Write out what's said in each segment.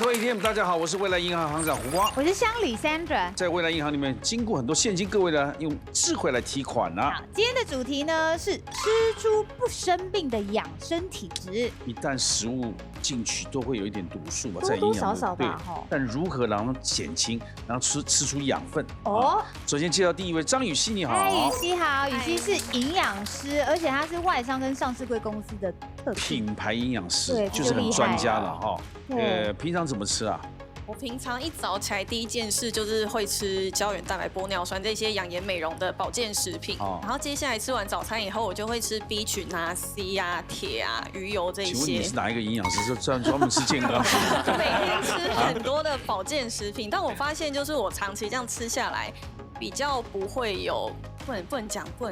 脱 ATM， 大家好，我是未来银行行长胡瓜，我是乡里 Sandra。在未来银行里面，经过很多现金，各位呢用智慧来提款啊。好，今天的主题呢是吃出不生病的养生体质。一旦食物进去，都会有一点毒素嘛，多多少少对吧，哈。但如何让它减轻，然后吃出养分？哦，首先介绍第一位张雨熙，你好。嗨，雨熙好，雨熙是营养师，而且他是外商跟上市贵公司的特品牌营养师，对就是很专家了哈。对平常怎么吃啊？我平常一早起来第一件事就是会吃胶原蛋白、玻尿酸这些养颜美容的保健食品，然后接下来吃完早餐以后，我就会吃 B 群啊、C 啊、铁啊、鱼油这一些。请问你是哪一个营养师？是专门吃健康？就每天吃很多的保健食品，但我发现就是我长期这样吃下来，比较不会有不能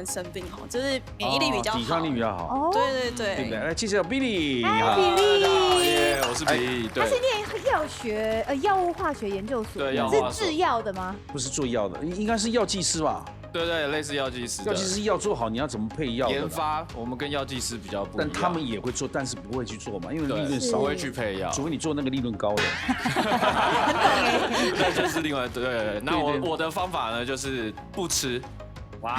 生病哦，就是免疫力比较好，抵抗力比较好。哦，对，对不对？来介绍 Billy， 嗨，Billy，耶，我是 Billy， 他是念药学药物化学研究所，对，药物化是制药的吗？不是做药的，应该是药剂师吧？对，类似药剂师。药剂师药做好，你要怎么配药？研发，我们跟药剂师比较不一样。但他们也会做，但是不会去做嘛，因为利润少，不会去配药，除非你做那个利润高的。那就是另外对。那我的方法呢，就是不吃。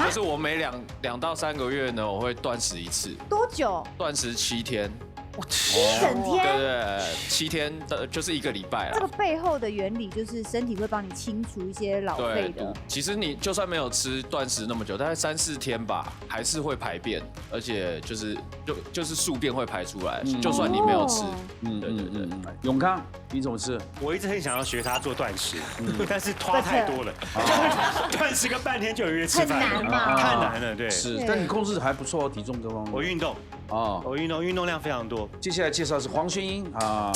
就是我每2到3个月呢，我会断食一次。多久？断食7天。一整天？对，7天的就是1个礼拜啦。这个背后的原理就是身体会帮你清除一些老废的。其实你就算没有吃断食那么久，大概3、4天吧，还是会排便，而且就是宿便会排出来，就算你没有吃。对。永康，你怎么吃？我一直很想要学他做断食，但是花太多了，断食个半天就有约吃饭，很难嘛，太难了，对。是，但你控制还不错哦，体重各方面。我运动哦，我运动量非常多。接下来介绍是黄宣英啊，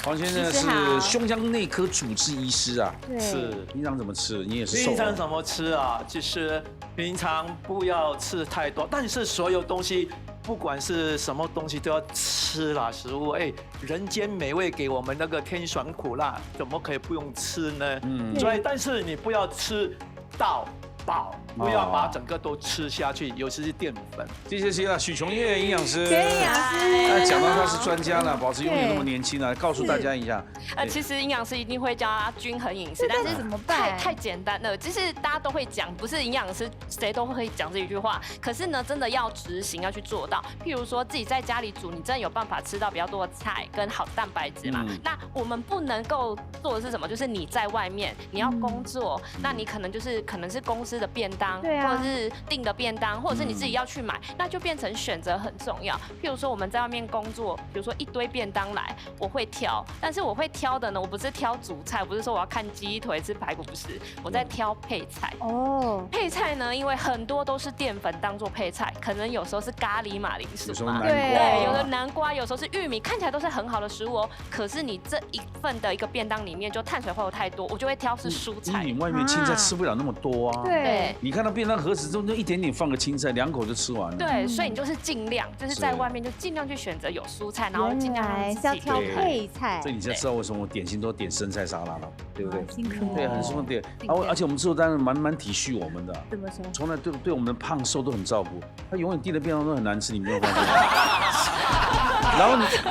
黄先生是胸腔内科主治医师啊。是。平常怎么吃？你也是瘦。平常怎么吃啊？其实平常不要吃太多，但是所有东西，不管是什么东西都要吃啦。食物，人间美味给我们那个甜酸苦辣，怎么可以不用吃呢？所以，但是你不要吃到饱。不要把整个都吃下去，尤其是淀粉。谢谢许琼叶营养师。营养师。讲到他是专家了，保持永远那么年轻了，告诉大家一下。其实营养师一定会教他均衡饮食，但是怎么办？太简单了。其实大家都会讲，不是营养师谁都会讲这一句话。可是呢，真的要执行，要去做到。譬如说自己在家里煮，你真的有办法吃到比较多的菜跟好蛋白质嘛？那我们不能够做的是什么？就是你在外面你要工作，那你可能是公司的便当。对啊，或者是订的便当，或者是你自己要去买，那就变成选择很重要。譬如说我们在外面工作，比如说一堆便当来，我会挑，但是我会挑的呢，我不是挑主菜，不是说我要看鸡腿吃排骨，不是，我在挑配菜。哦，配菜呢，因为很多都是淀粉当做配菜，可能有时候是咖喱马铃薯嘛，对，有的南瓜，有时候是玉米，看起来都是很好的食物哦。可是你这一份的一个便当里面，就碳水化合物太多，我就会挑是蔬菜。你外面青菜吃不了那么多啊。对。你看到便当盒子中就一点点放个青菜，2口就吃完了。对，所以你就是尽量，就是在外面就尽量去选择有蔬菜，然后尽量让自己要挑配菜。所以你现在知道为什么我点心都点生菜沙拉了，对不对？辛苦。对，很辛苦点。而且我们制作单人蛮体恤我们的。怎么说？从来对我们的胖瘦都很照顾。他永远订的便当都很难吃，你没有发现？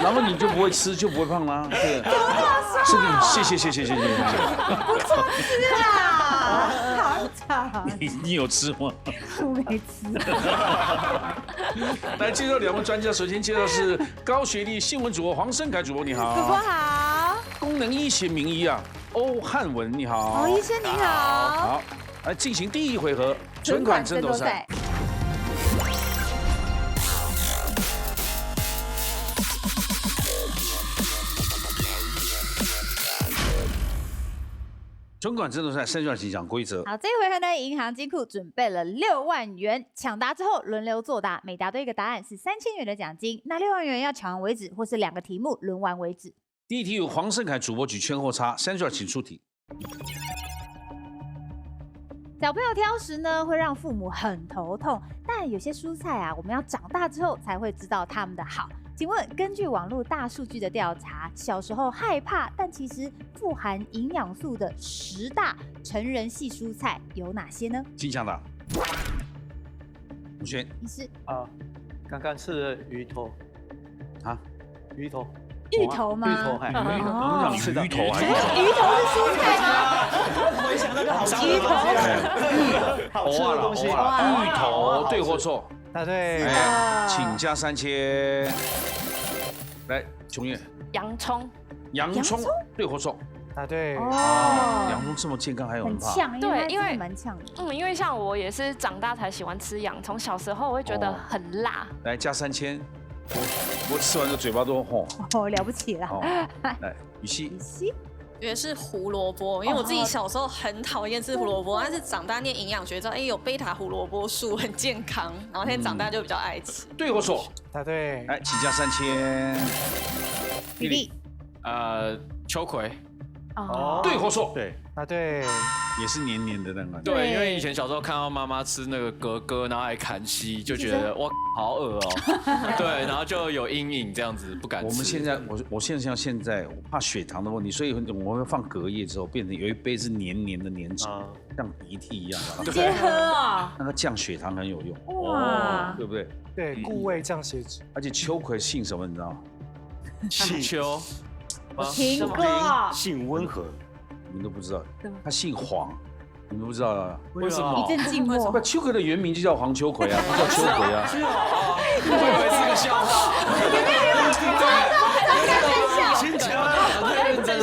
然后你就不会吃，就不会胖啦。对。是的，谢。不错吃啊。你有吃吗？我没吃。来介绍2位专家，首先介绍是高学历新闻主播黄胜凯主播，你好。主播好。功能医学名医啊，欧汉文你好。医生你好。好，来进行第1回合存款争夺赛。存款争夺赛3段请讲规则。好，这一回合呢，银行金库准备了6万元，抢答之后轮流作答，每答对一个答案是3000元的奖金。那6万元要抢完为止，或是2个题目轮完为止。第1题由黄胜凯主播举圈后插，3段请出题。小朋友挑食呢，会让父母很头痛，但有些蔬菜啊，我们要长大之后才会知道它们的好。请问，根据网络大数据的调查，小时候害怕但其实富含营养素的10大成人系蔬菜有哪些呢？请抢答。吴轩，你是刚刚是鱼头啊，鱼头。芋头吗？芋头，我们讲鱼头还是鱼头是蔬菜吗？回想那个好吃鱼头。好吃的东西。芋头对或错？答对。请加3000。来，琼月，洋葱，洋葱对或错？答对。洋葱这么健康，还有人怕？很呛，对因为因为它真的蛮呛的。因为像我也是长大才喜欢吃洋葱，小时候我会觉得很辣。来加3000，我吃完这嘴巴都红。哦，了不起了。哦，来，雨熙，我觉得是胡萝卜，因为我自己小时候很讨厌吃胡萝卜，但是长大念营养学知道，有贝塔胡萝卜素很健康，然后现在长大就比较爱吃。对或错？答对。来，请加3000。比利，秋葵。对或错？对，答对。也是黏黏的那个。对，因为以前小时候看到妈妈吃那个格格，然后还砍西，就觉得哇，好恶哦。对，然后就有阴影，这样子不敢吃。我们现在，我现在我怕血糖的问题，所以我会放隔夜之后，变成有一杯是黏黏的黏稠，像鼻涕一样的。直接喝啊！那个降血糖很有用。哇，对不对？对，固胃降血脂。而且秋葵姓什么，你知道吗？姓邱。听过。性温和，你们都不知道，他姓黄，你们不知道啊？为什么？一阵静默。不，秋葵的原名就叫黄秋葵啊，不叫秋葵啊。我以为是个笑话。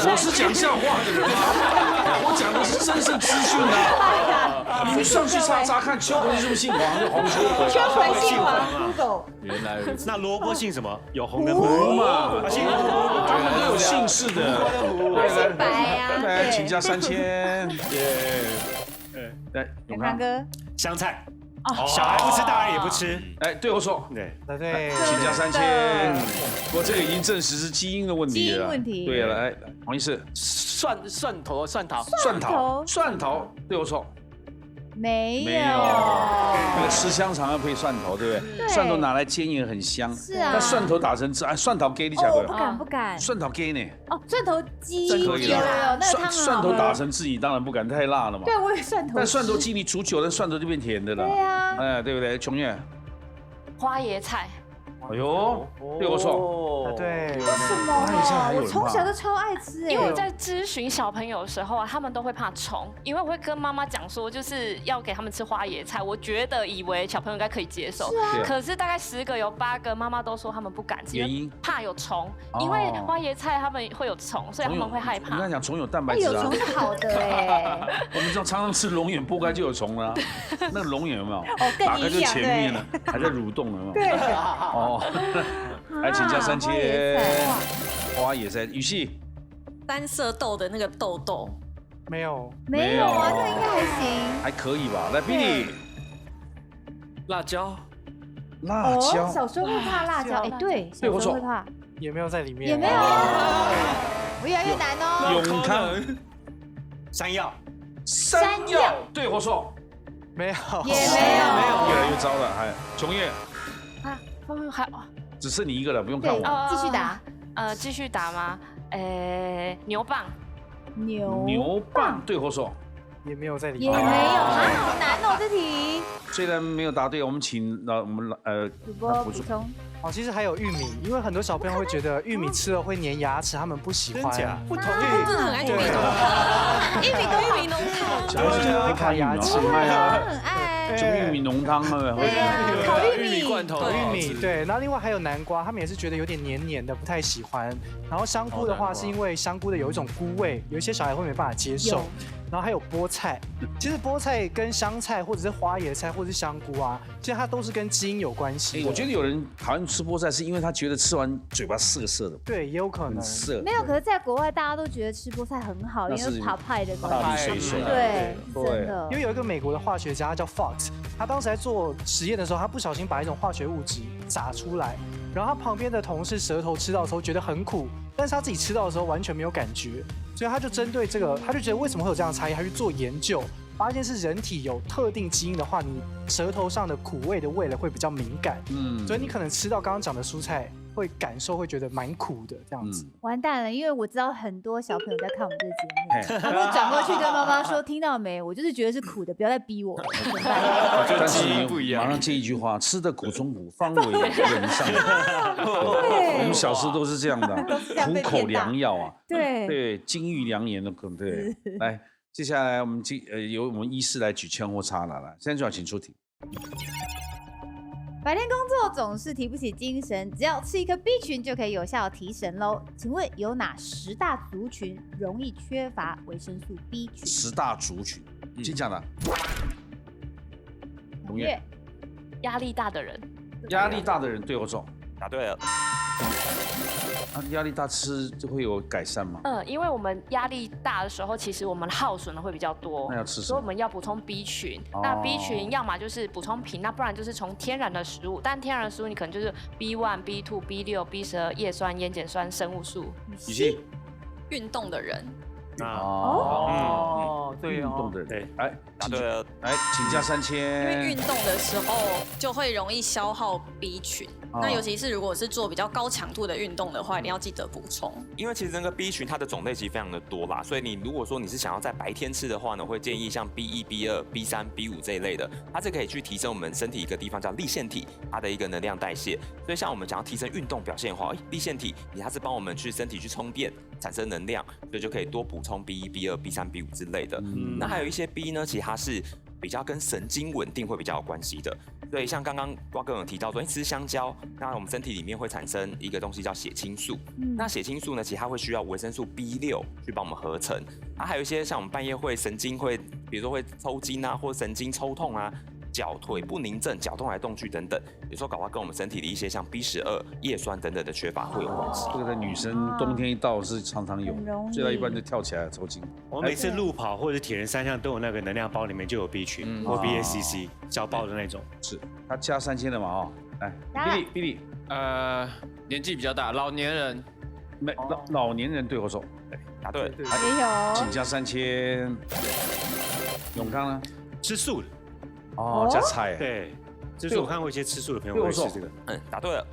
我是讲笑话的人吗？我讲的是真实资讯啊！你们上去查看，秋葵是不是姓黄？就黄秋葵。秋葵姓黄 ，Google。原来如此。那萝卜姓什么？有红的胡嘛，姓胡，他们都有姓氏的。姓白呀。来，请加3000。耶。来，永康哥，香菜。小孩不吃，大人也不吃。哎，对或错？对，答对。请加3000。不过这个已经证实是基因的问题了。基因问题。对了，来，黄医师，蒜头，蒜头，对或错？没有。那个吃香肠要配蒜头，对不对？蒜头拿来煎也很香。是啊。但蒜头打成汁，蒜头给你讲过。不敢。蒜头给呢？哦，蒜头鸡可以了。那个汤蒜头打成汁，你当然不敢，太辣了嘛。对，我有蒜头。但蒜头鸡你煮久了，蒜头就变甜的了。对呀。哎，对不对？琼月，花椰菜。哎呦，对或错？对。为什么？我从小就超爱吃哎。因为我在咨询小朋友的时候啊，他们都会怕虫，因为我会跟妈妈讲说，就是要给他们吃花椰菜。我觉得以为小朋友应该可以接受，可是大概10个有8个妈妈都说他们不敢吃，原因怕有虫，因为花椰菜他们会有虫，所以他们会害怕。我跟你讲，虫有蛋白质啊。有虫是好的哎。我们常常吃龙眼，剥开就有虫了。那个龙眼有没有？更打开就前面了，还在蠕动，有没有？对。哦。来，请加3000。花椰菜，雨熙。三色豆的那个豆豆。没有啊，那应该还行。还可以吧？来 ，Billy。辣椒。辣椒。小时候会怕辣椒，哎，对，小时候会怕。也没有在里面。也没有。我越来越难哦。永康。山药。山药，对或错？没有。也没有。越来越糟了，还琼叶。还只剩你一个了，不用看我。继续打。继续打吗？牛蒡。牛蒡，对或错？也没有在里面。也没有啊，好难哦这题。虽然没有答对，我们请主播补充。哦，其实还有玉米，因为很多小朋友会觉得玉米吃了会粘牙齿，他们不喜欢。不同意。真的很爱玉米浓汤。玉米浓汤。小朋友会卡牙齿，很爱。煮玉米浓汤啊，烤玉米罐头，玉米对。然后另外还有南瓜，他们也是觉得有点黏黏的，不太喜欢。然后香菇的话，是因为香菇的有一种菇味，有一些小孩会没办法接受。然后还有菠菜，其实菠菜跟香菜或者是花椰菜或者是香菇啊，其实它都是跟基因有关系。我觉得有人讨厌吃菠菜，是因为他觉得吃完嘴巴涩涩的。对，也有可能涩。没有，可是在国外大家都觉得吃菠菜很好，因为爬派的大力水手。对，真的。因为有一个美国的化学家，他叫 Fox， 他当时在做实验的时候，他不小心把一种化学物质撒出来，然后他旁边的同事舌头吃到的时候觉得很苦，但是他自己吃到的时候完全没有感觉，所以他就针对这个，他就觉得为什么会有这样的差异，他去做研究，发现是人体有特定基因的话，你舌头上的苦味的味蕾会比较敏感，所以你可能吃到刚刚讲的蔬菜，会感受会觉得蛮苦的这样子。完蛋了，因为我知道很多小朋友在看我们这个节目，他会转过去跟妈妈说：“听到没？我就是觉得是苦的，不要再逼我了。”怎么办？但是不一样马上接一句话：吃的苦中苦，方为人上人。对，我们小时候都是这样的，苦口良药啊。对对，金玉良言的可对。来，接下来我们由我们医师来举枪或叉了。来，现在就要请出题。白天工作总是提不起精神，只要吃一颗 B 群就可以有效提神喽。请问有哪10大族群容易缺乏维生素 B 群？10大族群，请讲的。永月，压力大的人，压力大的人对我中。答对了。压力大吃就会有改善吗？因为我们压力大的时候，其实我们耗损的会比较多，那要吃什么？所以我们要补充 B 群。那 B 群要么就是补充品，那不然就是从天然的食物。但天然的食物你可能就是 B1、B2、B6、B12、叶酸、烟碱酸、生物素。雨欣，运动的人，对运动的人，对，来，答对了。来，请假3000。因为运动的时候就会容易消耗 B 群，那尤其是如果是做比较高强度的运动的话，你要记得补充。因为其实那个 B 群它的种类其实非常的多啦，所以你如果说你是想要在白天吃的话呢，会建议像 B1、B2、B3、B5这一类的，它是可以去提升我们身体一个地方叫粒线体，它的一个能量代谢。所以像我们想要提升运动表现的话，粒线体它是帮我们去身体去充电，产生能量，所以就可以多补充 B1、B2、B3、B5之类的。那还有一些 B 呢，其实它是比较跟神经稳定会比较有关系的。所以像刚刚瓜哥有提到说，吃香蕉，那我们身体里面会产生一个东西叫血清素。那血清素呢，其实它会需要维生素 B6去帮我们合成。还有一些像我们半夜会神经会，比如说会抽筋啊，或神经抽痛啊。脚腿不宁症、脚动来动去等等，有时候搞不好跟我们身体的一些像 B12、叶酸等等的缺乏会有关系。这个在女生冬天一到是常常有，睡到一半就跳起来抽筋。我每次路跑或者铁人三项都有那个能量包，里面就有 B 群或 BACC 小包的那种。是，他加3000了嘛？来，Billy，年纪比较大，老年人，老年人对我手，答对，也有，请加3000。永康呢？吃素的。加菜。对，就是我看过一些吃素的朋友会吃这个。答对了。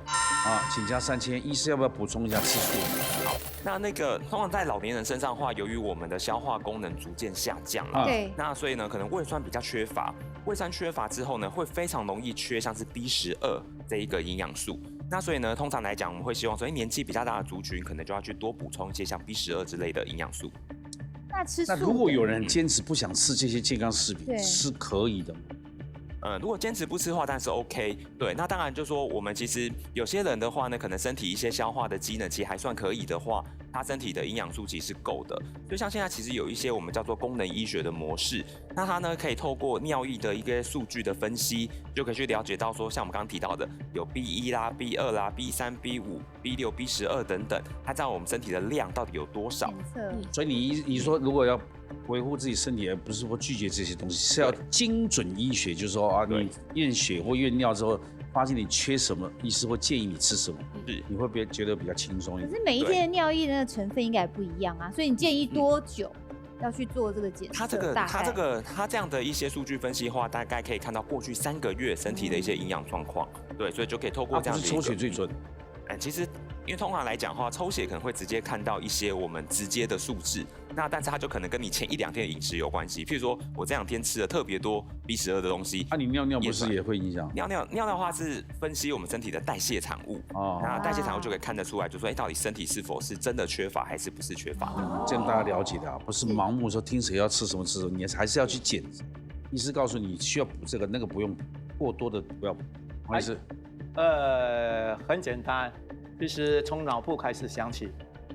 请加3000。医师要不要补充一下吃素？好，那个通常在老年人身上的话，由于我们的消化功能逐渐下降了，对，那所以呢，可能胃酸比较缺乏。胃酸缺乏之后呢，会非常容易缺像是 B12这一个营养素。那所以呢，通常来讲，我们会希望说，年纪比较大的族群，可能就要去多补充一些像 B12之类的营养素。那如果有人坚持不想吃这些健康食品，是可以的吗？如果坚持不吃的话，当然是 OK。对，那当然就说我们其实有些人的话呢，可能身体一些消化的机能其实还算可以的话，他身体的营养素其实是够的。就像现在其实有一些我们叫做功能医学的模式，那它呢可以透过尿液的一个数据的分析，就可以去了解到说，像我们刚刚提到的有 B1 啦、B2 啦、B3、B5、B6、B12等等，它在我们身体的量到底有多少？所以你说如果要维护自己身体，而不是说拒绝这些东西，是要精准医学，就是说你验血或验尿之后，发现你缺什么，医师会建议你吃什么，你会觉得比较轻松一点。可是每一天的尿液的成分应该也不一样啊，所以你建议多久要去做这个检测？它这样的一些数据分析的话，大概可以看到过去3个月身体的一些营养状况，对，所以就可以透过这样的抽血最准。其实因为通常来讲的话，抽血可能会直接看到一些我们直接的数字，那但是它就可能跟你前1-2天的饮食有关系。譬如说我这2天吃了特别多 B12的东西，你尿不是也会影响？尿的话是分析我们身体的代谢产物，那代谢产物就可以看得出来，就说到底身体是否是真的缺乏还是不是缺乏。这样大家了解的不是盲目说听谁要吃什么吃什么，你还是要去检查。医师告诉你需要补这个，那个不用补，过多的不要补。不好意思，很简单。其实从脑部开始想起，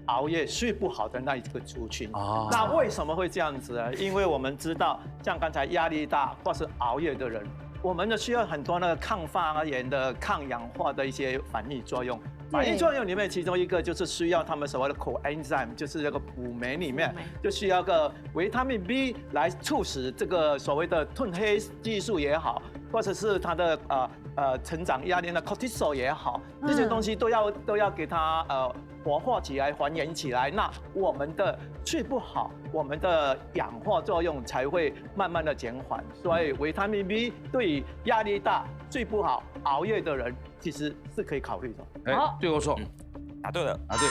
熬夜睡不好的那一个族群。那为什么会这样子呢？因为我们知道，像刚才压力大或是熬夜的人，我们需要很多那个抗发炎的、抗氧化的一些反应作用。反应作用里面，其中一个就是需要他们所谓的 coenzyme， 就是这个补酶里面就需要个维他命 B 来促使这个所谓的褪黑激素也好，或者是它的成长压力的 cortisol 也好，这些东西都要给它活化起来、还原起来，那我们的睡不好，我们的氧化作用才会慢慢的减缓。所以维他命 B 对于压力大、睡不好、熬夜的人，其实是可以考虑的。哎，对或错？答对了，答对。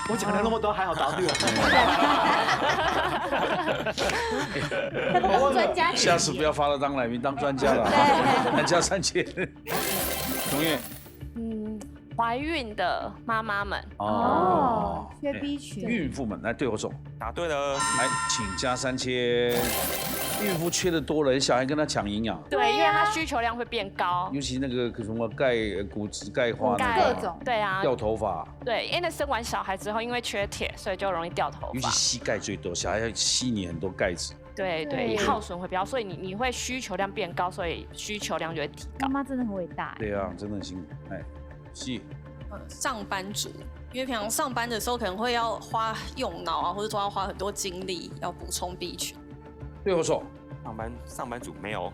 我讲了那么多，还好答对了。他都当专家。下次不要发了当来宾，当专家了。来加3000。永远。怀孕的妈妈们哦，缺 B 群，孕妇们来对或错？答对了，来请加3000。孕妇缺的多了，小孩跟他抢营养。对，因为他需求量会变高，尤其那个什么骨质钙化各种，对啊，掉头发。对，因为生完小孩之后，因为缺铁，所以就容易掉头发。尤其膝盖最多，小孩要吸你很多钙质。对对，耗损会比较，所以你会需求量变高，所以需求量就会提高。妈妈真的很伟大。对啊，真的很辛苦。哎，是。上班族，因为平常上班的时候可能会要用脑啊，或者说要花很多精力要补充 B 群。对或错？上班族没有。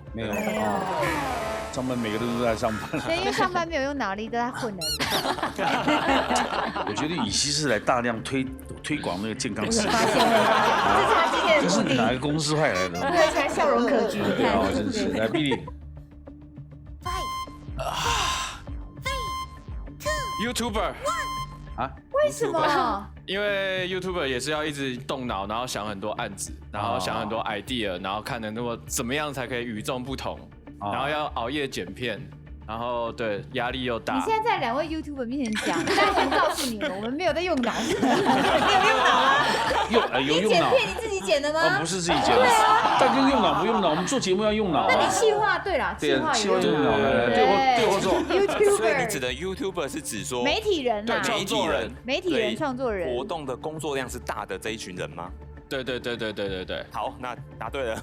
上班每个人都在上班。对，因为上班没有用脑力，都在混而已。我觉得乙烯是来大量推广那个健康食品。这是他今天的目的。这是哪个公司派来的？对，才笑容可掬。你看，真是来 Billy。YouTuber 啊？为什么？因为 YouTuber 也是要一直动脑，然后想很多案子，然后想很多 idea， 然后看能够怎么样才可以与众不同，然后要熬夜剪片，然后对压力又大。你现在在2位 YouTuber 面前讲，大家想告诉你们，我们没有在用脑，你有用脑吗？有用脑。你剪片你自己剪的吗？不是自己剪的。但就用脑不用脑，我们做节目要用脑。那你企划对啦，企划用脑。对或错？ YouTuber。所以你指的 YouTuber 是指说媒体人呐，媒体人、创作人，活动的工作量是大的这一群人吗？对。好，那答对了。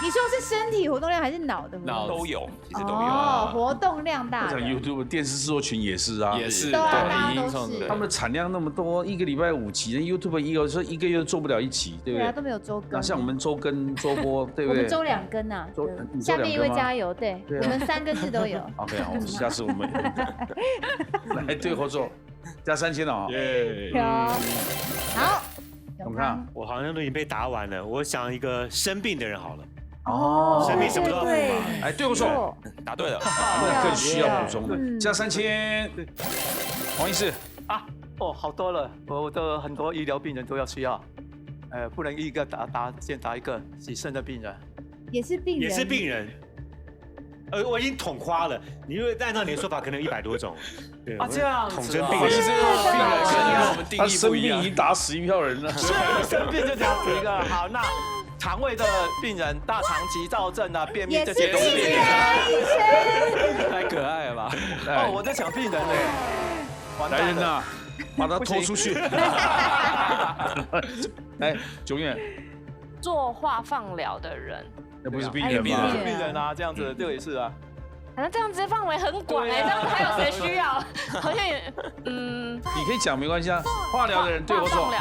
你说是身体活动量还是脑的？脑都有，其实都有。哦，活动量大。讲 YouTube 电视制作群也是啊，也是，对，大家都是。他们的产量那么多，一个礼拜5集，YouTube 有时候一个月做不了1集，对不对？对啊，都没有周更。那像我们周更、周播，对不对？我们周2更呐。下面一位加油，对，我们3更日都有。OK， 好，下次我们来对合作，加3000了啊。好。怎么看？我好像都已经被答完了。我想一个生病的人好了。哦，生病什么都要补嘛。哎，对不错，答对了。那更需要补充的，加3000。黄医师啊，好多了，我的很多医疗病人都要需要，不能一个先答一个洗肾的病人，也是病人。我已经统夸了，你如果按照你的说法，可能100多种。对啊，这样统称病人，病人跟我们定义不一样。他生病已经打死1票人了。是生病就这样子一个好，那肠胃的病人，大肠急躁症啊、便秘这些都是病人。太可爱了吧？我在想病人呢，来人呐，把他拖出去。来，9月。做化放疗的人。那不是病人吗？病人啊，这样子这个也是啊。反正这样子范围很广哎，这样子还有谁需要？好像也你可以讲没关系啊。化疗的人对或错？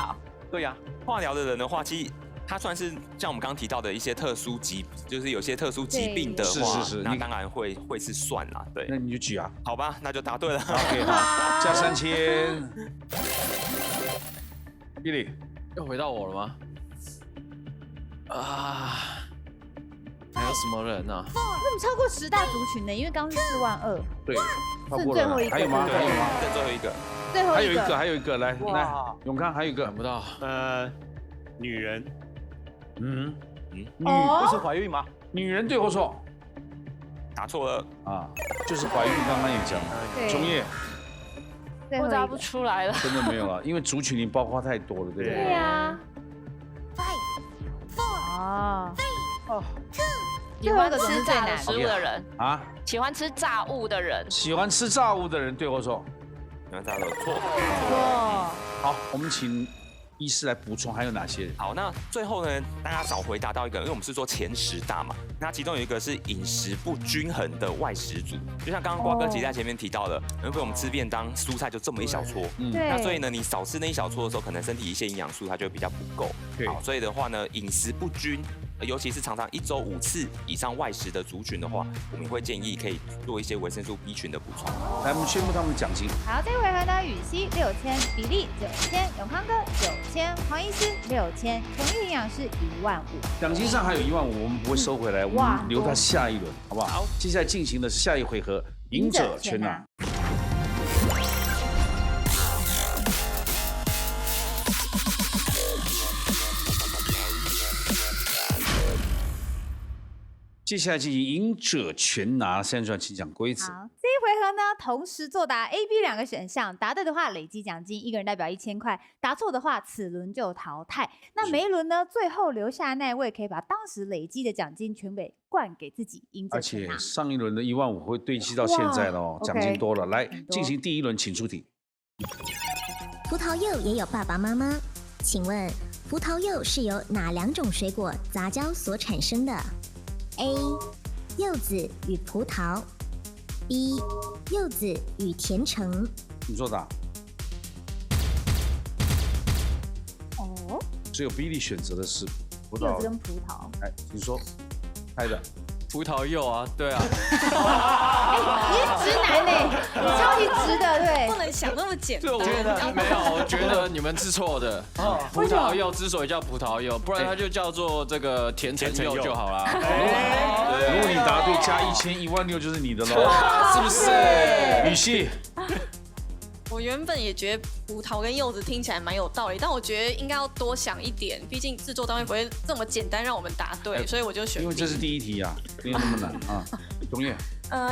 对呀，化疗的人的话，其实他算是像我们刚刚提到的一些特殊就是有些特殊疾病的话，那当然会是算啦。对，那你就举啊。好吧，那就答对了。OK， 好，加3000。Billy，又回到我了吗？还有什么人呢？那么超过10大族群呢？因为刚刚是42000。对，剩最后一个。还有吗？最后一个。还有一个，来，永康还有一个，想不到。女人。不是怀孕吗？女人对或错？答错了啊，就是怀孕，刚刚也讲了。中叶。我答不出来了。真的没有了，因为族群里包括太多了，对不对？对呀。喜欢吃炸的食物的人啊，喜欢吃炸物的人，喜欢吃炸物的人对或错？喜欢炸的错。好，我们请医师来补充还有哪些？好，那最后呢，大家少回答到一个，因为我们是说前10大嘛，那其中有一个是饮食不均衡的外食族，就像刚刚瓜哥其实在前面提到的，因为我们吃便当蔬菜就这么一小撮，那所以呢，你少吃那一小撮的时候，可能身体一些营养素它就会比较不够。好，所以的话呢，饮食不均尤其是常常1周5次以上外食的族群的话，我们会建议可以做一些维生素 B 群的补充。来，我们宣布他们的奖金。好，这一回合呢，羽西6000，比利9000，永康哥9000，黄医师6000，琼玉营养师15000。奖金上还有15000，我们不会收回来，我们留到下一轮，好不好？好，接下来进行的是下一回合，赢者全拿。接下来进行赢者全拿，现在请讲规则。好，这一回合呢，同时作答 A、B 2个选项，答对的话累积奖金，一个人代表1000块；答错的话，此轮就淘汰。那每一轮呢，最后留下那位可以把当时累积的奖金全给灌给自己，赢者全拿。而且上一轮的15000会堆积到现在了哦，奖金多了。来进行第一轮，请出题。葡萄柚也有爸爸妈妈，请问葡萄柚是由哪2种水果杂交所产生的？ A. 柚子与葡萄 B. 柚子与甜橙。请作答。哦，只有 Billy 选择的是葡萄。柚子跟葡萄。来，请说，猜的。葡萄柚啊，对啊。你是直男呢，你超级直的，对。不能想那么简单。我觉得没有，我觉得你们是错的。葡萄柚之所以叫葡萄柚，不然它就叫做这个甜橙柚就好了。如果你答对加1000，16000就是你的喽，是不是？羽西。我原本也觉得葡萄跟柚子听起来蛮有道理，但我觉得应该要多想一点，毕竟制作单位不会这么简单让我们答对，所以我就选 B。因为这是第一题啊，没有那么难啊。董烨。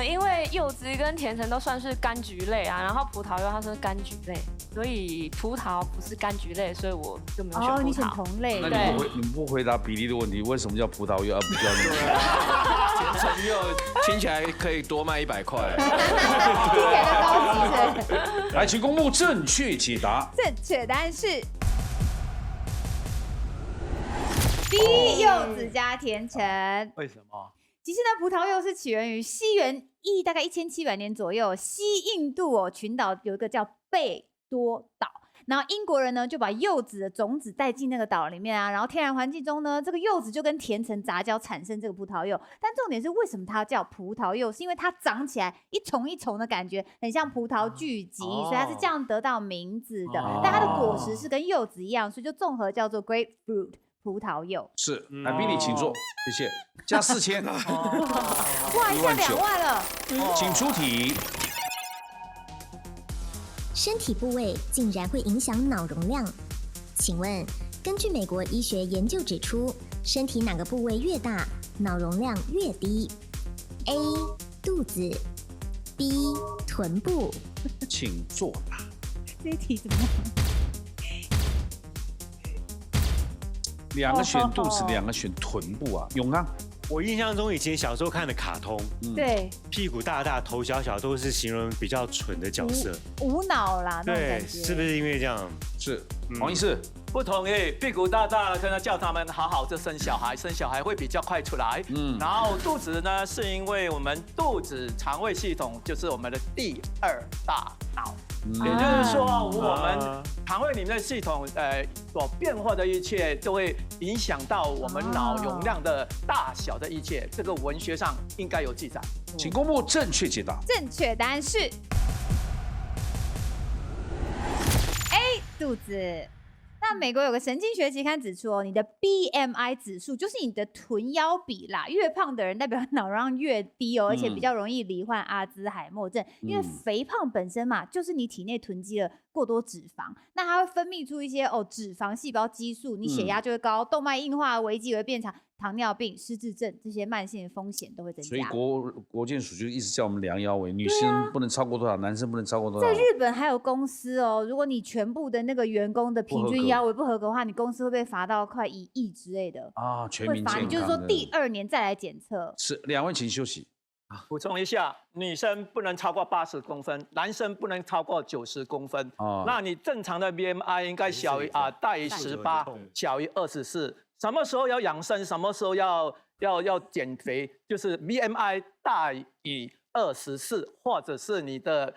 因为柚子跟甜橙都算是柑橘类啊，然后葡萄柚它是柑橘类，所以葡萄不是柑橘类，所以我就没有选葡萄。哦，你选同类。那你不回答比例的问题，为什么叫葡萄柚而不叫那个？甜橙柚听起来可以多卖100块。听起来更高级是。来，请公布正确解答。正确答案是 B， 柚子加甜橙。为什么？其实呢，葡萄柚是起源于西元大概1700年左右，西印度群岛有一个叫贝多岛，然后英国人呢就把柚子的种子带进那个岛里面啊，然后天然环境中呢，这个柚子就跟甜橙杂交产生这个葡萄柚。但重点是为什么它叫葡萄柚？是因为它长起来一丛一丛的感觉，很像葡萄聚集，所以它是这样得到名字的。但它的果实是跟柚子一样，所以就综合叫做 grapefruit。葡萄柚是，来 Billy 请坐，谢谢，加4000，哇，一下2万了，请出题。身体部位竟然会影响脑容量，请问，根据美国医学研究指出，身体哪个部位越大，脑容量越低 ？A. 肚子 B. 臀部。请作答。这一题怎么样？2个选肚子，2个选臀部啊。永康，我印象中以前小时候看的卡通，对，屁股大大，头小小，都是形容比较蠢的角色，无脑啦，那种对，感觉。是不是因为这样？是，黄医师。不同意，屁股大大，可能叫他们好好的生小孩，生小孩会比较快出来。然后肚子呢，是因为我们肚子肠胃系统就是我们的第2大脑。也就是说，我们肠胃里面的系统，所变化的一切，都会影响到我们脑容量的大小的一切。这个文学上应该有记载。请公布正确解答。正确答案是 A， 肚子。那美国有个神经学期刊指出哦，你的 BMI 指数就是你的臀腰比啦，越胖的人代表脑容量越低哦，而且比较容易罹患阿兹海默症，因为肥胖本身嘛，就是你体内囤积了过多脂肪，那它会分泌出一些脂肪细胞激素，你血压就会高，动脉硬化危机会变长，糖尿病、失智症这些慢性的风险都会增加。所以国健署就一直叫我们量腰围，女生不能超过多少，男生不能超过多少。在日本还有公司哦，如果你全部的那个员工的平均腰围不合格的话，你公司会被罚到快1亿之类的啊，全民健康。会罚你，就是说第2年再来检测。是，2位请休息。补充一下，女生不能超过80公分，男生不能超过90公分。那你正常的 BMI 应该小于大于18，小于24。什么时候要养生？什么时候要减肥？就是 BMI 大于24，或者是你的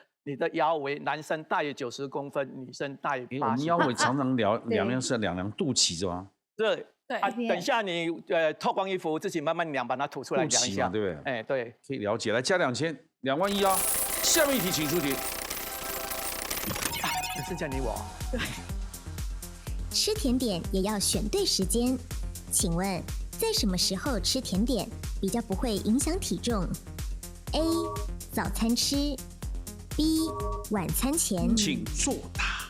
腰围，男生大于90公分，女生大于80。我们腰围常常量是要量肚脐是吧？对。对等一下你脱光衣服自己慢慢量，把它吐出来量一下，对不对？哎，对，可以了解。来加2000，21000啊。下面一题，请出题。只剩下你我。吃甜点也要选对时间，请问在什么时候吃甜点比较不会影响体重 ？A. 早餐吃 ，B. 晚餐前。请作答。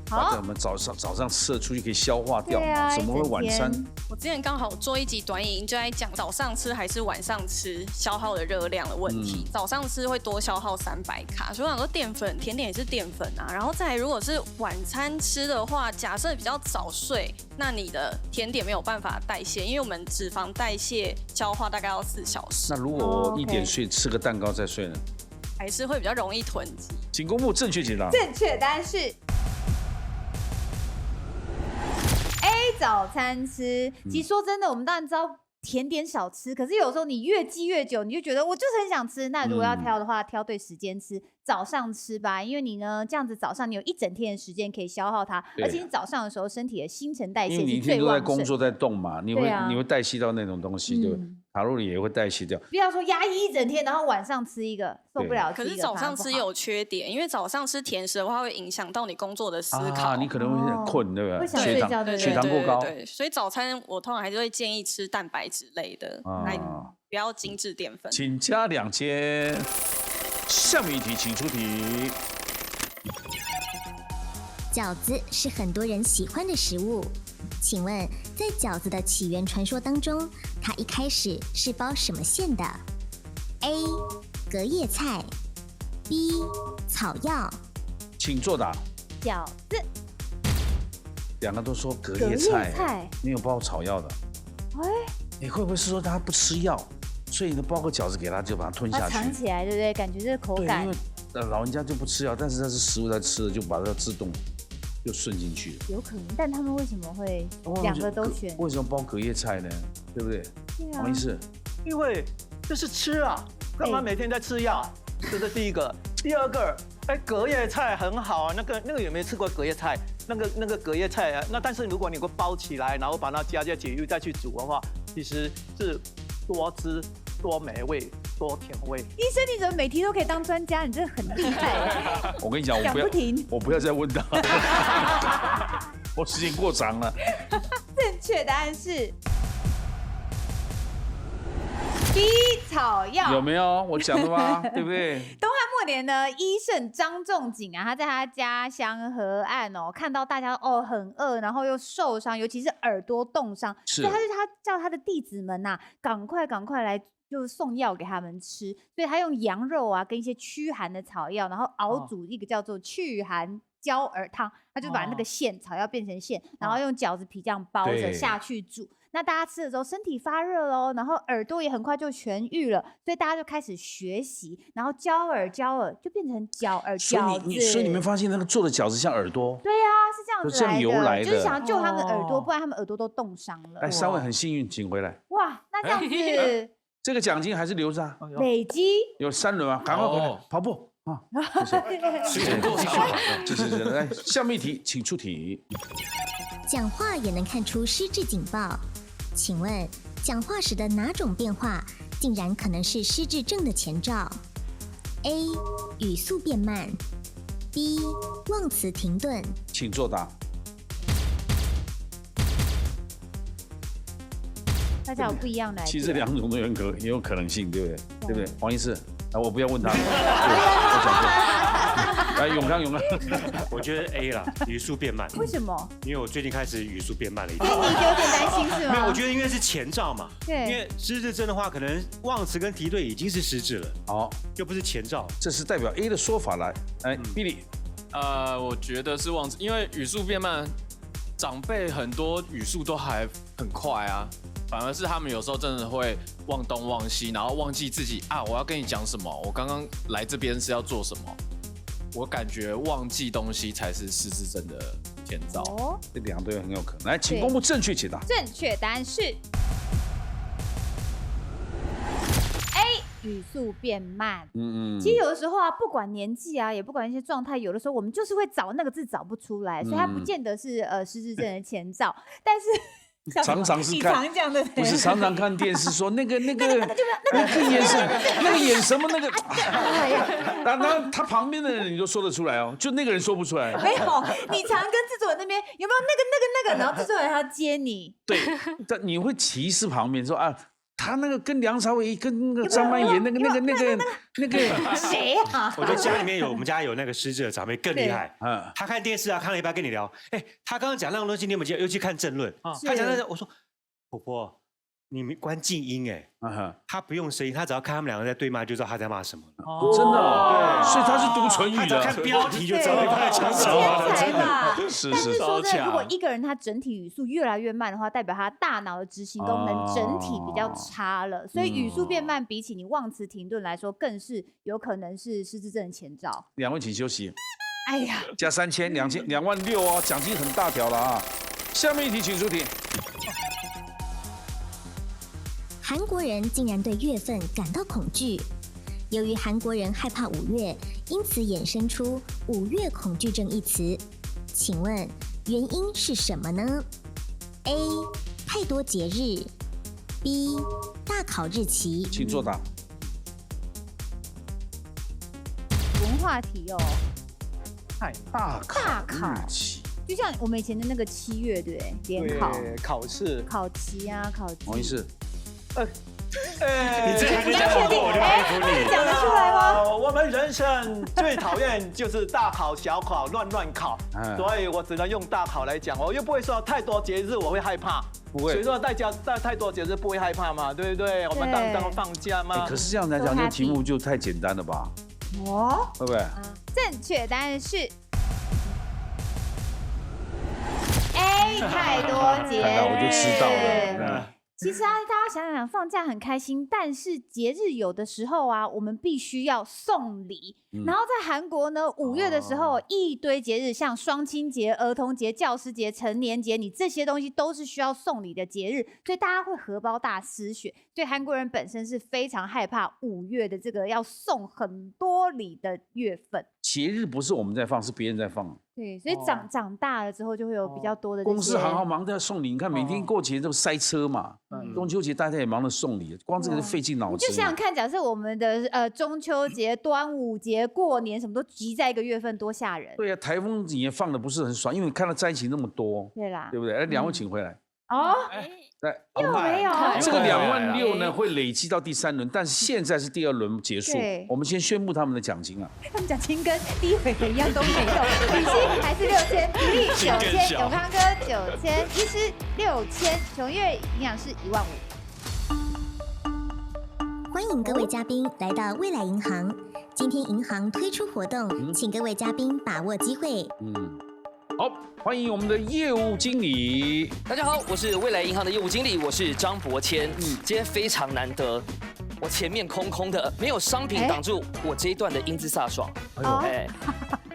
好，我们早上吃了出去可以消化掉嘛？对啊，怎么会晚餐？我之前刚好做一集短影音，就在讲早上吃还是晚上吃消耗的热量的问题。早上吃会多消耗300卡，所以我想说淀粉甜点也是淀粉啊。然后再来，如果是晚餐吃的话，假设比较早睡，那你的甜点没有办法代谢，因为我们脂肪代谢消化大概要4小时。那如果我1点睡，吃个蛋糕再睡呢？还是会比较容易囤积。请公布正确解答。正确答案是 A 早餐吃。其实说真的，我们当然知道甜点少吃，可是有时候你越积越久，你就觉得我就是很想吃。那如果要挑的话，挑对时间吃，早上吃吧，因为你呢这样子早上你有1整天的时间可以消耗它，而且你早上的时候身体的新陈代谢因为你一是最天都在旺盛。工作在动嘛，你会代谢到那种东西，对，卡路里也会代谢掉。不要说压抑1整天，然后晚上吃一个受不了。可是早上吃有缺点，因为早上吃甜食的话会影响到你工作的思考，你可能会很困，对不对？会想睡觉，血糖过高。对，所以早餐我通常还是会建议吃蛋白质类的，来不要精致淀粉。请加2000。下面一题，请出题。饺子是很多人喜欢的食物，请问在饺子的起源传说当中，它一开始是包什么馅的 ？A. 隔夜菜 B. 草药。请作答。饺子。两个都说隔夜菜，没有包草药的。你会不会是说他不吃药，所以你包个饺子给他，就把它吞下去，藏起来，对不对？感觉这个口感。因为老人家就不吃药，但是他是食物在吃的，就把它自动就顺进去了。有可能，但他们为什么会两个都选？为什么包隔夜菜呢？对不对？对啊。什么意思？因为这是吃啊，干嘛每天在吃药？这是第一个。第二个，隔夜菜很好啊，那个有没有吃过隔夜菜？那个隔夜菜啊，那但是如果你给我包起来，然后把它加进去再去煮的话，其实是多汁、多美味、多甜味。医生，你怎么每题都可以当专家？你真的很厉害。我跟你讲，我不要再问他，我时间过长了。正确答案是 B 草药。有没有我讲的吗？对不对？东汉末年呢，医圣张仲景啊，他在他家乡河岸看到大家很饿，然后又受伤，尤其是耳朵冻伤，所以他叫他的弟子们呐，赶快来就送药给他们吃。所以他用羊肉啊跟一些驱寒的草药，然后熬煮一个叫做祛寒焦耳汤，他就把那个草药变成馅，然后用饺子皮这样包着下去煮。那大家吃的时候身体发热咯，然后耳朵也很快就痊愈了，所以大家就开始学习，然后焦耳就变成饺子。所以你们发现那个做的饺子像耳朵？对啊，是这样子来的，由来的，就是想要救他们耳朵，不然他们耳朵都冻伤了。哎，3位很幸运，请回来。哇，那这样子，这个奖金还是留着啊？累积有3轮啊，赶快回来跑步啊！谢谢，继续来，下面一题，请出题。讲话也能看出失智警报，请问讲话时的哪种变化竟然可能是失智症的前兆 ？A. 语速变慢 B. 忘词停顿。请作答。大家有不一样的。其实2种都也有可能性，对不对？对不对？黄医师，我不要问他。我讲过。来，永康，我觉得 A 啦，语速变慢。为什么？因为我最近开始语速变慢了一点。你有点担心是吗？没有，我觉得因为是前兆嘛。对。因为失智症的话，可能忘词跟停顿已经是失智了，又不是前兆。这是代表 A 的说法来。来 ，Billy。我觉得是忘词，因为语速变慢，长辈很多语速都还很快啊。反而是他们有时候真的会忘东忘西，然后忘记自己我要跟你讲什么，我刚刚来这边是要做什么。我感觉忘记东西才是失智症的前兆。这2对很有可能。来，请公布正确解答。正确答案是 A 语速变慢。其实有的时候啊，不管年纪啊，也不管一些状态，有的时候我们就是会找那个字找不出来，所以它不见得是失智症的前兆，但是。常常是你看，常讲的，不是常常看电视说那个眼神，那个演什么那个，那他旁边的人你都说得出来哦，就那个人说不出来。没有，你常跟制作人那边有没有那个，然后制作人他接你。对，但你会歧视旁边说啊。他那个跟梁朝伟、跟那个张曼妍那个谁啊？我觉得家里面我们家有那个失智的长辈更厉害。他看电视啊，看了一半跟你聊，他刚刚讲那种东西，你有没有记得？尤其看政论，他讲那，我说婆婆，你们关静音他不用声音，他只要看他们两个在对骂，就知道他在骂什么了。真的，对，所以他是读唇语的，他只要看标题就知道他在讲什么。天才吧？是但是说真的，如果一个人他整体语速越来越慢的话，代表他大脑的执行功能整体比较差了，所以语速变慢，比起你忘词停顿来说，更是有可能是失智症的前兆。2位请休息。哎呀，加3000、26000哦，奖金很大条了啊！下面一题请出题。韩国人竟然对月份感到恐惧，由于韩国人害怕5月，因此衍生出5月恐惧症一词。请问原因是什么呢 ？A. 太多节日 B. 大考日期。请作答。文化题哦，大考日期，就像我们以前的那个7月，对不对？联考、考试、考期啊，考期。王医师。你这还没讲过，我就佩服你。讲得出来吗？我们人生最讨厌就是大考小考乱考，所以我只能用大考来讲。我又不会说太多节日我会害怕，不会。所以说太多节日不会害怕嘛，对不对？我们当放假嘛。可是这样来讲，这个题目就太简单了吧？会不会？正确答案是 A， 太多节日。看到我就知道了。其实啊，大家想想，放假很开心，但是节日有的时候啊，我们必须要送礼。然后在韩国呢，5月的时候，一堆节日，像双亲节、儿童节、教师节、成年节，你这些东西都是需要送礼的节日，所以大家会荷包大失血。所以韩国人本身是非常害怕5月的这个要送很多礼的月份。节日不是我们在放，是别人在放。对，所以长大了之后就会有比较多的公司行号忙着要送礼，你看每天过节都塞车嘛，中秋节大家也忙着送礼，光这个就费尽脑汁。就想想看，假设我们的中秋节、端午节、过年什么都集在一个月份，多吓人。对啊，台风也放的不是很爽，因为你看到在一起那么多，对啦，对不对？2位请回来。哦，又没有。这个26000呢会累积到第3轮，但是现在是第2轮结束，我们先宣布他们的奖金啊。他们奖金跟第一回合一样都没有，雨欣还是6000，比利9000，永康哥9000，医师6000，琼月营养师15000。欢迎各位嘉宾来到未来银行，今天银行推出活动，请各位嘉宾把握机会。好，欢迎我们的业务经理。大家好，我是未来银行的业务经理，我是张伯谦。今天非常难得，我前面空空的，没有商品挡住我这一段的英姿飒爽。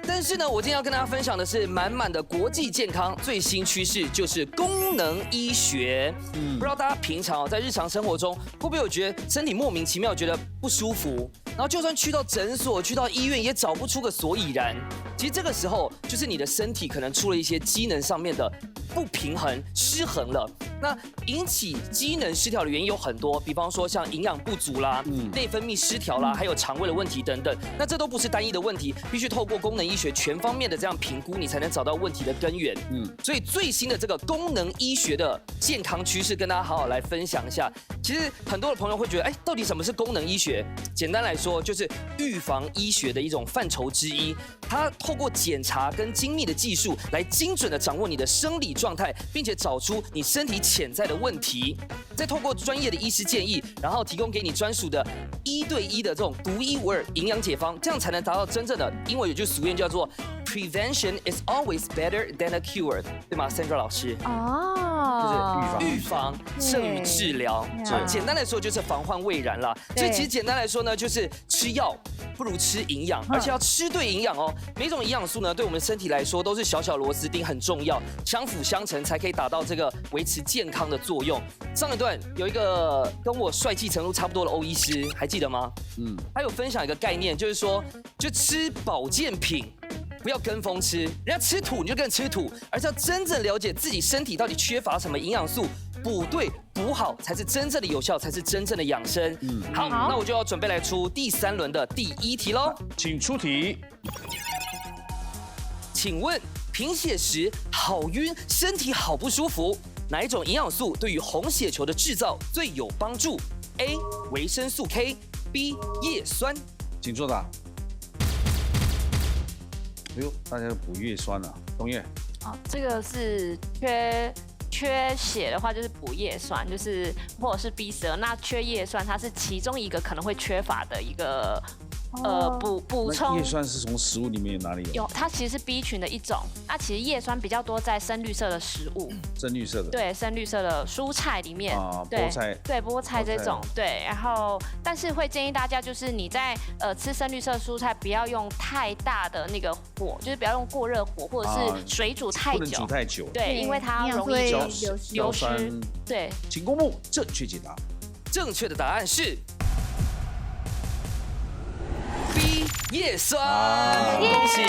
但是呢，我今天要跟大家分享的是满满的国际健康最新趋势，就是功能医学。不知道大家平常在日常生活中会不会有觉得身体莫名其妙觉得不舒服，然后就算去到诊所、去到医院也找不出个所以然。其实这个时候就是你的身体可能出了一些机能上面的不平衡、失衡了。那引起机能失调的原因有很多，比方说像营养不足啦、内分泌失调啦，还有肠胃的问题等等。那这都不是单一的问题，必须透过功能医学全方面的这样评估，你才能找到问题的根源。所以最新的这个功能医学的健康趋势，跟大家好好来分享一下。其实很多的朋友会觉得，到底什么是功能医学？简单来说，就是预防医学的一种范畴之一。它透过检查跟精密的技术，来精准的掌握你的生理状态，并且找出你身体潜在的问题，再透过专业的医师建议，然后提供给你专属的1对1的这种独一无二营养解方，这样才能达到真正的，英文有句俗谚叫做 prevention is always better than a cure， 对吗 ，Sandra 老师？哦，就是预防胜于治疗。简单来说就是防患未然啦。所以其实简单来说呢，就是吃药不如吃营养，而且要吃对营养哦。每种营养素呢，对我们身体来说都是小小螺丝钉，很重要，相辅相成才可以达到这个维持健康的作用。上一段有一个跟我帅气程度差不多的欧医师，还记得吗？他有分享一个概念，就是说，就吃保健品。不要跟风吃，人家吃土你就跟着吃土，而是要真正了解自己身体到底缺乏什么营养素，补对补好才是真正的有效，才是真正的养生。好，那我就要准备来出第3轮的第1题喽，请出题。请问贫血时好晕，身体好不舒服，哪一种营养素对于红血球的制造最有帮助 ？A. 维生素 K，B. 叶酸。请作答。哎呦，大家都补叶酸了，东岳。这个是缺血的话，就是补叶酸，就是或者是 B12。那缺叶酸，它是其中一个可能会缺乏的一个补充。叶酸是从食物里面有哪里有？它其实是 B 群的一种。那其实叶酸比较多在深绿色的食物。深绿色的。对，深绿色的蔬菜里面。菠菜。对，菠菜这种。对，然后但是会建议大家，就是你在吃深绿色蔬菜，不要用太大的那个火，就是不要用过热火，或者是水煮太久。不能煮太久。对，因为它容易流失。对。请公布正确解答。正确的答案是。B 叶酸，恭喜！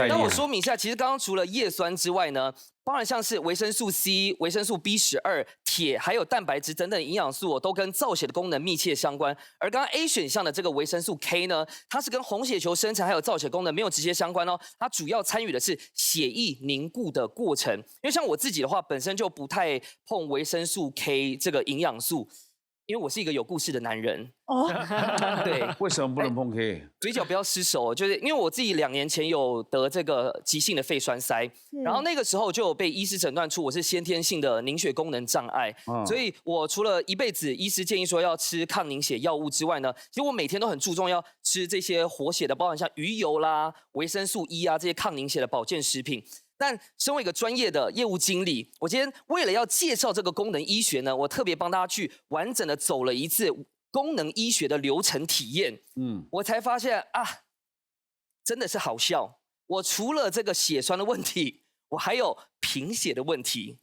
那我说明一下，其实刚刚除了叶酸之外呢，包含像是维生素 C、维生素 B12、铁，还有蛋白质等等营养素，都跟造血的功能密切相关。而刚刚 A 选项的这个维生素 K 呢，它是跟红血球生成还有造血功能没有直接相关哦，它主要参与的是血液凝固的过程。因为像我自己的话，本身就不太碰维生素 K 这个营养素。因为我是一个有故事的男人哦，对，为什么不能碰 K？嘴角不要失手，就是因为我自己2年前有得这个急性的肺栓塞，然后那个时候就有被医师诊断出我是先天性的凝血功能障碍，所以我除了一辈子医师建议说要吃抗凝血药物之外呢，其实我每天都很注重要吃这些活血的，包含像鱼油啦、维生素 E 啊这些抗凝血的保健食品。但身为一个专业的业务经理，我今天为了要介绍这个功能医学呢，我特别帮大家去完整的走了一次功能医学的流程体验。我才发现啊，真的是好笑。我除了这个血栓的问题，我还有贫血的问题。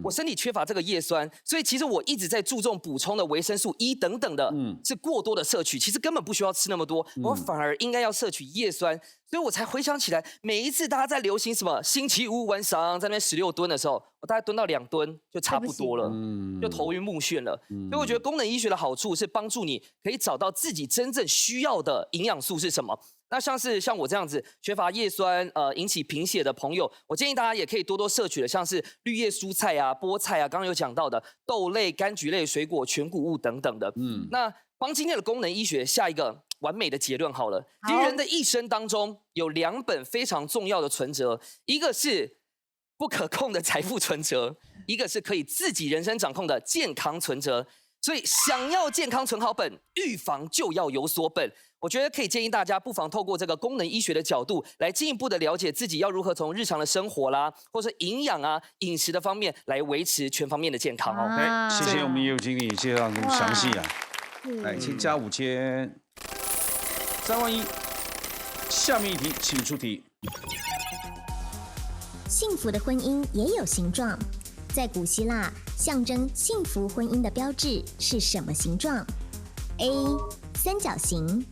我身体缺乏这个叶酸，所以其实我一直在注重补充的维生素 E 等等的，是过多的摄取，其实根本不需要吃那么多，我反而应该要摄取叶酸。所以我才回想起来，每一次大家在流行什么星期五晚上在那边16蹲的时候，我大概蹲到2蹲就差不多了，就头晕目眩了。所以我觉得功能医学的好处是帮助你可以找到自己真正需要的营养素是什么。那像我这样子缺乏叶酸引起贫血的朋友，我建议大家也可以多多摄取的，像是绿叶蔬菜啊、菠菜啊，刚刚有讲到的豆类、柑橘类水果、全谷物等等的。那帮今天的功能医学下一个完美的结论好了。其实人的一生当中有2本非常重要的存折，一个是不可控的财富存折，一个是可以自己人生掌控的健康存折。所以想要健康存好本，预防就要有所本。我觉得可以建议大家不妨透过这个功能医学的角度，来进一步的了解自己要如何从日常的生活啦，或是营养啊、饮食的方面来维持全方面的健康哦。谢谢我们业务经理介绍很详细啊。来，请加5000，3万1。下面一题，请出题。幸福的婚姻也有形状，在古希腊，象征幸福婚姻的标志是什么形状 ？A. 三角形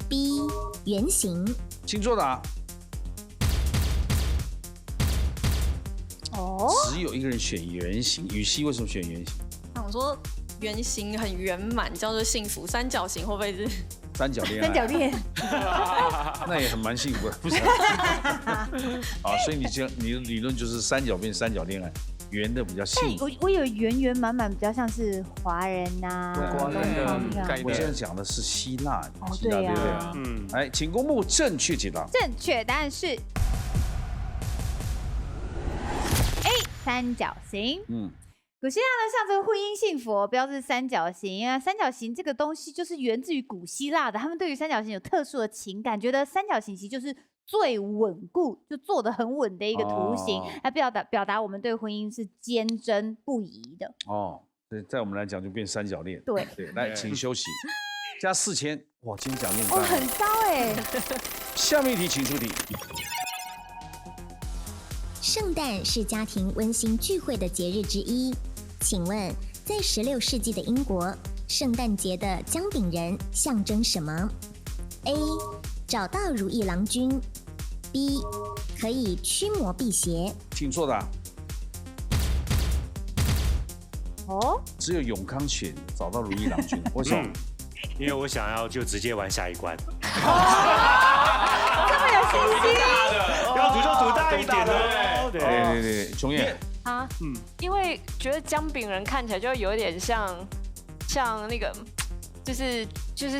B. 圆形。请作答。只有一个人选圆形，羽西为什么选圆形？我说圆形很圆满，叫做幸福。三角形会不会是三角恋爱？三角恋，那也很蛮幸福的，不是？啊，所以你的理论就是三角变三角恋爱，圆的比较幸福。我以为圆圆满满比较像是华人呐，华人的概念。我现在讲的是希腊，对不对？来，请公布正确解答。正确答案是 A 三角形。古希腊呢，象征婚姻幸福，标志三角形啊。三角形这个东西就是源自于古希腊的，他们对于三角形有特殊的情感，觉得三角形其实就是最稳固，就坐得很稳的一个图形，来表达我们对婚姻是坚贞不移的。哦，对，在我们来讲就变三角恋。对，来，请休息，加4000，哇，金奖励哦，很高哎。下面一题，请出题。圣诞是家庭温馨聚会的节日之一，请问在16世纪的英国，圣诞节的姜饼人象征什么 ？A. 找到如意郎君 ，B. 可以驱魔辟邪。请作答。哦，只有永康选找到如意郎君，为什么？因为我想要就直接玩下一关。这么有信心，要赌就赌大一点的。对，琼燕啊，因为觉得姜饼人看起来就有点像那个，就是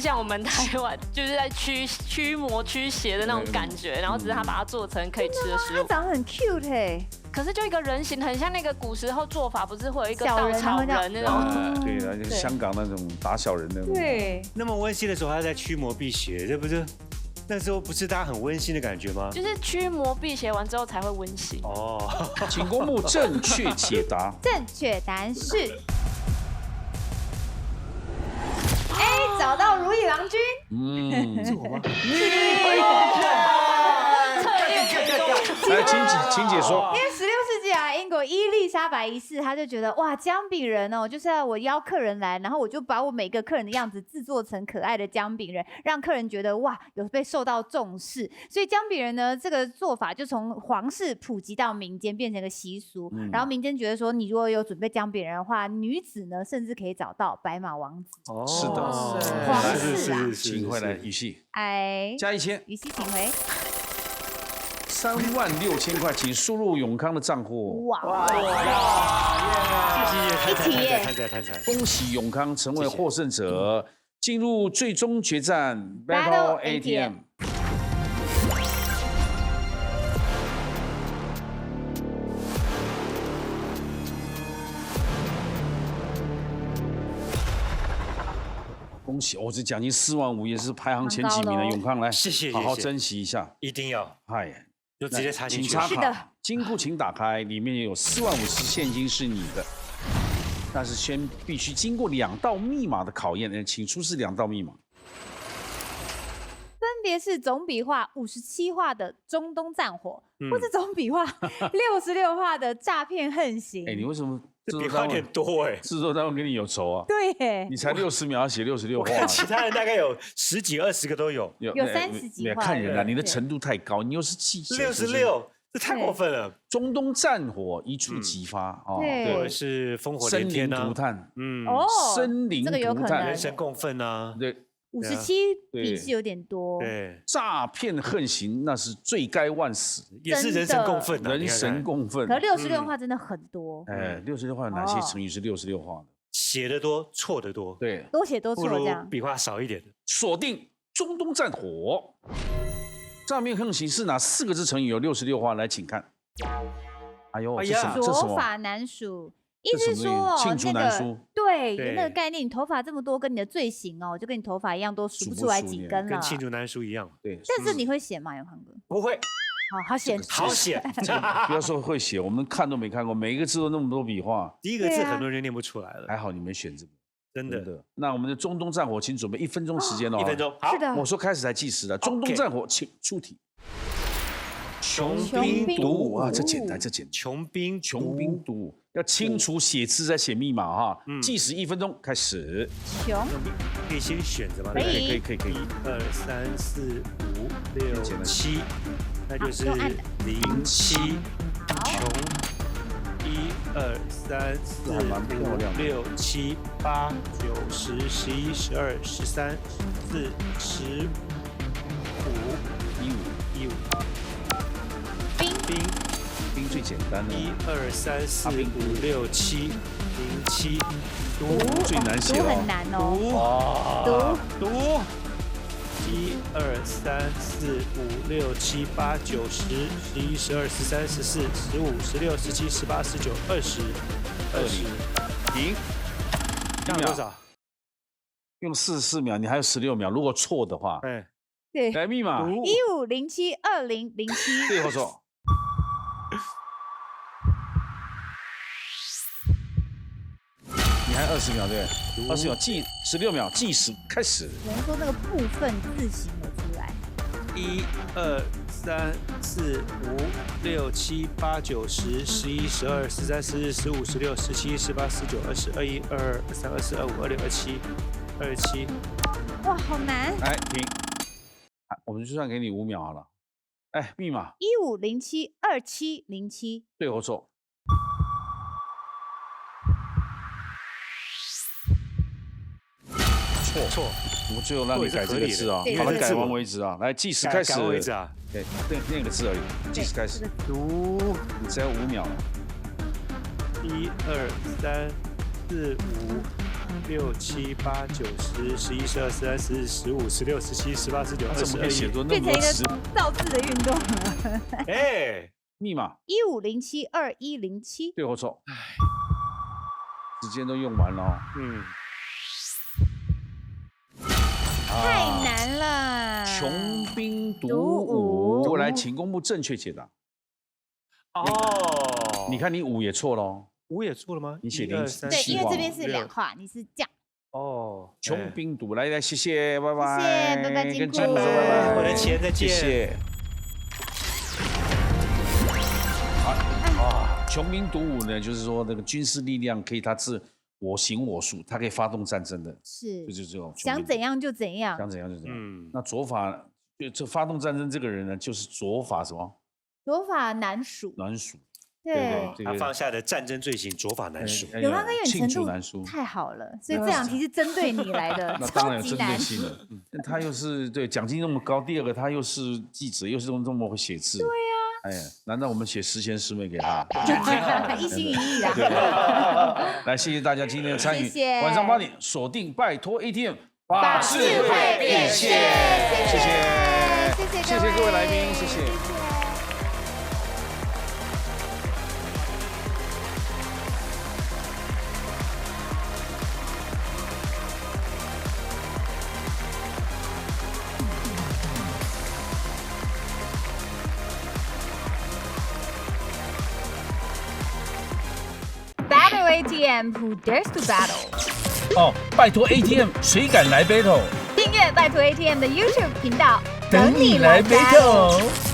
像我们台湾就是在驱魔驱邪的那种感觉，然后只是他把它做成可以吃的食物。他长得很 cute 哎，可是就一个人形，很像那个古时候做法，不是会有一个稻草人那种？对啊，就是香港那种打小人那种。对，那么温馨的时候，他在驱魔辟邪，这不是那时候不是大家很温馨的感觉吗？就是驱魔辟邪完之后才会温馨。哦，请公布正确解答。正确答案是 A， 找到如意郎君。是我吗？来，请解说。因为16世纪啊，英国伊丽莎白一世，他就觉得哇，姜饼人哦，就是要我邀客人来，然后我就把我每个客人的样子制作成可爱的姜饼人，让客人觉得哇，有被受到重视。所以姜饼人呢，这个做法就从皇室普及到民间，变成一个习俗。然后民间觉得说，你如果有准备姜饼人的话，女子呢，甚至可以找到白马王子。哦，是的，皇室啊，请回来，羽西，哎，加1000，羽西请回。36000块，请输入永康的账户。哇！谢谢，贪财！恭喜永康成为获胜者，进入最终决战 Battle ATM。恭喜！哦，这奖金4万5，也是排行前几名的永康，来，谢谢，好好珍惜一下，一定要。嗨。就直接插进去。请插卡，金库请打开，里面有4万5是现金是你的，但是先必须经过2道密码的考验，请出示2道密码。分别是总笔画57画的中东战火，或是总笔画66画的诈骗横行。哎，你为什么这笔画有点多哎？制作单位跟你有仇啊？对耶，你才60秒要写66画，看其他人大概有10几20个都有，有30几画。看人啊，你的程度太高，你又是记者66，这太过分了。中东战火一触即发哦，对，是烽火连天啊，森林涂炭，森林涂炭，人神共愤啊，对。57笔是有点多，对，诈骗横行那是罪该万死，也是人神共愤，人神共愤。可66画真的很多，哎，66画有哪些成语是66画的？写的多，错的多，对，多写多错这样，笔画少一点的。锁定中东战火，诈骗横行是哪4个字成语？有66画，来，请看。哎呦，这什么？左法难数。意思是说，罄竹难书，对，有那个概念，你头发这么多，跟你的罪行哦，就跟你头发一样多，数不出来几根了，跟罄竹难书一样。对，但是你会写吗？永康哥？不会。好写，好写。不要说会写，我们看都没看过，每一个字都那么多笔画，第一个字很多人念不出来了。还好你没选这个，真的。那我们的中东战火，请准备1分钟时间哦。1分钟，好。是的。我说开始才计时的，中东战火，请出题。穷兵黩武啊，这简单，这简单。穷兵黩武，要清楚写字再写密码哈。计时1分钟，开始。可以先选着吗？可以。1、2、3、4、5、6、7，那就是07。穷1、2、3、4、5、6、7、8、9、10、11、12、13、14、15、15。兵最简单的。1、2、3、4、5、6、7、07。毒最难写了。毒很难哦。毒。1、2、3、4、5、6、7、8、9、10、11、12、13、14、15、16、17、18、19、20。赢。用多少？用44秒，你还有16秒。如果错的话，对，来密码15072007，对或错？你还20秒对不对？20秒计16秒计时开始。有人说那个部分字形有出来。1、2、3、4、5、6、7、8、9、10、11、12、13、14、15、16、17、18、19、20、21、22、23、24、25、26、27、27。哇，好难！来停，我们就算给你5秒好了。哎，密码15072707，对或错？错。我们最后让你改这个字啊，把它改完为止啊。来，计时开始。改为止啊。对，念个字而已。计时开始。读，你只要5秒。1、2、3、4、5、6、7、8、9、10、11、12、13、14、15、16、17、18、19、20、变成一个造字的运动了。哎，密码15072107，对或错？时间都用完了。太难了。穷兵黩武，我来，请公布正确解答。哦，你看你5也错了。5也错了吗？你写对，因为这边是2画，你是这样。哦，穷兵黩，来，谢谢，拜拜，谢谢，拜拜，金库，拜拜，我的钱再见，谢谢。穷兵黩武呢，就是说那个军事力量可以它是我行我素，它可以发动战争的，是，就是这种想怎样就怎样，想怎样就怎样。那左法就这发动战争这个人呢，就是左法什么？左法难属。难属。对，他放下的战争罪行，左法难属。永康跟远程度太好了，所以这两题是针对你来的，那当然超级难。他又是对奖金那么高，第二个他又是记者，又是这么会写字。对呀。哎，难道我们写10全10美给他？一心一意啊！来，谢谢大家今天的参与。谢谢。晚上8点锁定，拜托 ATM 把智慧变现。谢谢各位来宾，谢谢。ATM Who Dares to Battle？ 哦，拜托 ATM， 谁敢来 battle？ 订阅拜托 ATM 的 YouTube 频道，等你来 battle。